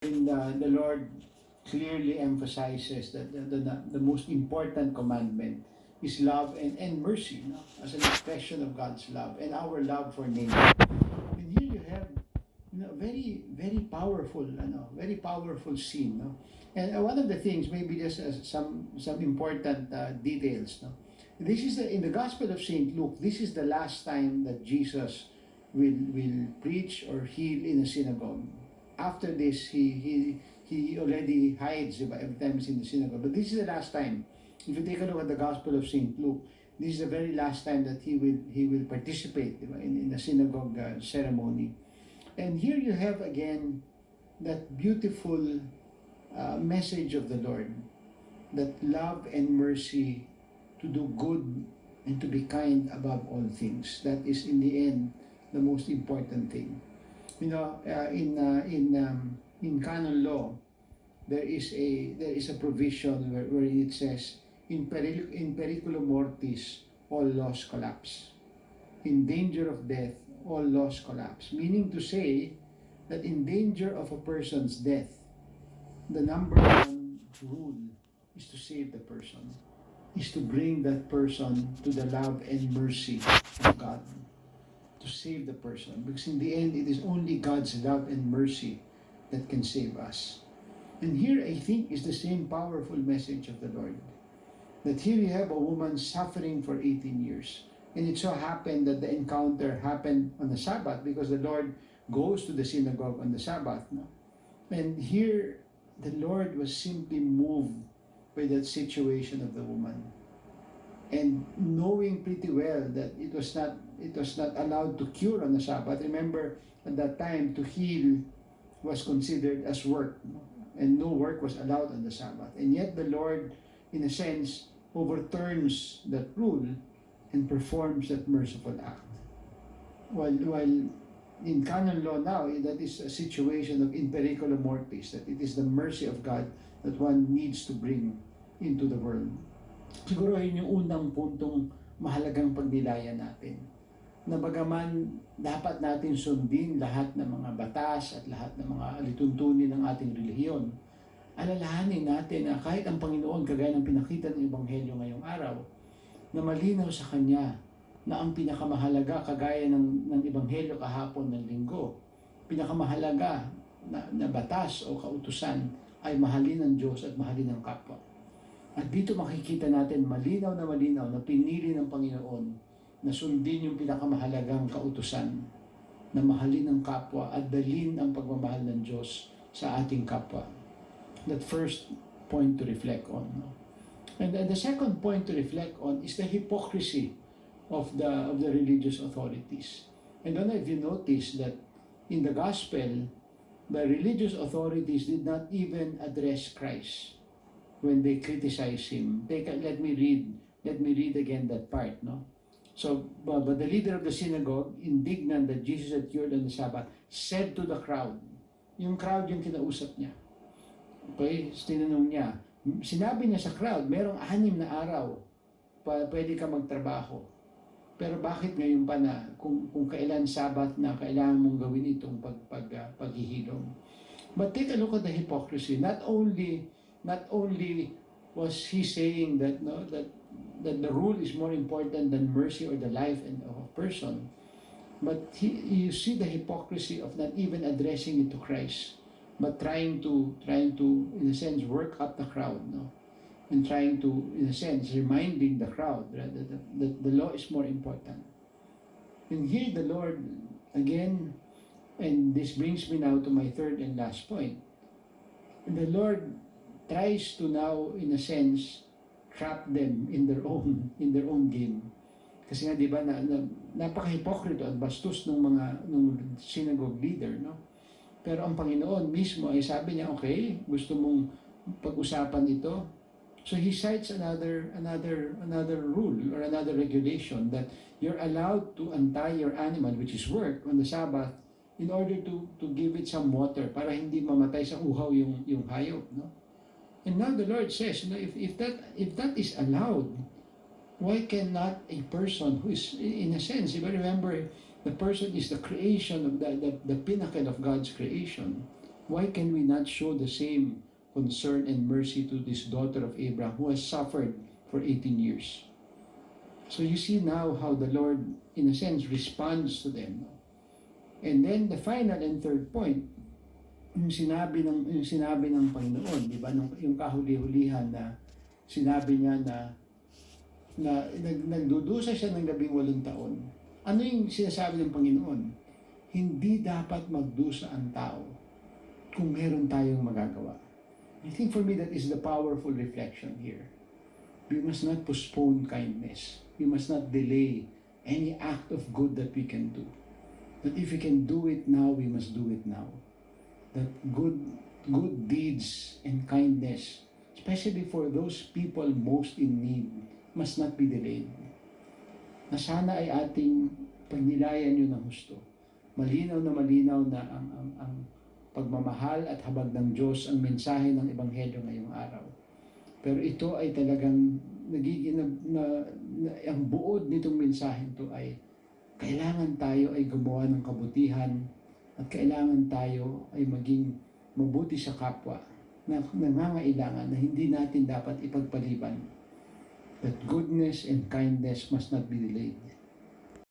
And the Lord clearly emphasizes that the most important commandment is love and mercy, no? As an expression of God's love and our love for neighbor. And here you have, very powerful, very powerful scene, no? And one of the things, maybe just some important details, no? This is in the Gospel of Saint Luke. This is the last time that Jesus will preach or heal in a synagogue. After this, he already hides, every time he's in the synagogue. But this is the last time. If you take a look at the Gospel of Saint Luke, this is the very last time that he will participate, in the synagogue ceremony. And here you have again that beautiful message of the Lord, that love and mercy, to do good and to be kind above all things. That is in the end the most important thing. In canon law, there is a provision where it says, in periculo mortis all laws collapse. In danger of death all laws collapse. Meaning to say that in danger of a person's death, the number one rule is to save the person, is to bring that person to the love and mercy of God, to save the person. Because in the end, it is only God's love and mercy that can save us. And here, I think, is the same powerful message of the Lord. That here you have a woman suffering for 18 years. And it so happened that the encounter happened on the Sabbath, because the Lord goes to the synagogue on the Sabbath. No? And here, the Lord was simply moved by that situation of the woman. And knowing pretty well that it was not allowed to cure on the Sabbath. Remember, at that time, to heal was considered as work. No? And no work was allowed on the Sabbath. And yet the Lord, in a sense, overturns that rule and performs that merciful act. While in canon law now, that is a situation of in periculo mortis, that it is the mercy of God that one needs to bring into the world. Siguro yun yung unang puntong mahalagang pagnilayan natin. Na bagaman dapat natin sundin lahat ng mga batas at lahat ng mga alituntunin ng ating relihiyon, alalahanin natin na kahit ang Panginoon, kagaya ng pinakita ng Ebanghelyo ngayong araw, na malinaw sa Kanya na ang pinakamahalaga, kagaya ng Ebanghelyo kahapon ng linggo, pinakamahalaga na batas o kautusan ay mahalin ang Diyos at mahalin ang kapwa. At dito makikita natin malinaw na pinili ng Panginoon na sundin yung pinakamahalagang kautusan, na mahalin ang kapwa at dalhin ang pagmamahal ng Diyos sa ating kapwa. That first point to reflect on. No? And the second point to reflect on is the hypocrisy of the religious authorities. I don't know if you notice that in the gospel, the religious authorities did not even address Christ when they criticize him. Let me read again that part, no? So, but the leader of the synagogue, indignant that Jesus had cured on the Sabbath, said to the crowd, yung crowd yung kinausap niya. Okay, tinanong niya, sinabi niya sa crowd, merong 6 na araw, pwede ka magtrabaho. Pero bakit ngayon pa na, kung kailan Sabbath na, kailangan mong gawin itong paghihilom? But take a look at the hypocrisy. Not only was he saying that the rule is more important than mercy or the life of a person, but you see the hypocrisy of not even addressing it to Christ, but trying to in a sense work up the crowd, no? And trying to, in a sense, reminding the crowd that the law is more important. And here the Lord again, and this brings me now to my third and last point. The Lord tries to now, in a sense, trap them in their own game. Kasi nga, di ba, napaka-hipokrito at bastos nung synagogue leader, no? Pero ang Panginoon mismo ay sabi niya, okay, gusto mong pag-usapan ito. So he cites another rule or another regulation that you're allowed to untie your animal, which is work, on the Sabbath, in order to give it some water para hindi mamatay sa uhaw yung hayop, no? And now the Lord says, if that is allowed, why cannot a person who is, in a sense, if I remember, the person is the creation of the pinnacle of God's creation. Why can we not show the same concern and mercy to this daughter of Abraham who has suffered for 18 years? So you see now how the Lord, in a sense, responds to them. And then the final and third point, yung sinabi ng Panginoon, di ba, yung kahuli-hulihan na sinabi niya na nagdudusa siya ng 18 taon. Ano yung sinasabi ng Panginoon? Hindi dapat magdusa ang tao kung meron tayong magagawa. I think for me that is the powerful reflection here. We must not postpone kindness. We must not delay any act of good that we can do. That if we can do it now, we must do it now. That good deeds and kindness, especially for those people most in need, must not be delayed. Na sana ay ating pagnilayan yun ng husto. Malinaw na ang pagmamahal at habag ng Diyos ang mensahe ng Ebanghelyo ngayong araw. Pero ito ay talagang nagiging ang buod nitong mensahe ito ay kailangan tayo ay gumawa ng kabutihan at kailangan tayo ay maging mabuti sa kapwa na nangangailangan na hindi natin dapat ipagpaliban. That goodness and kindness must not be delayed.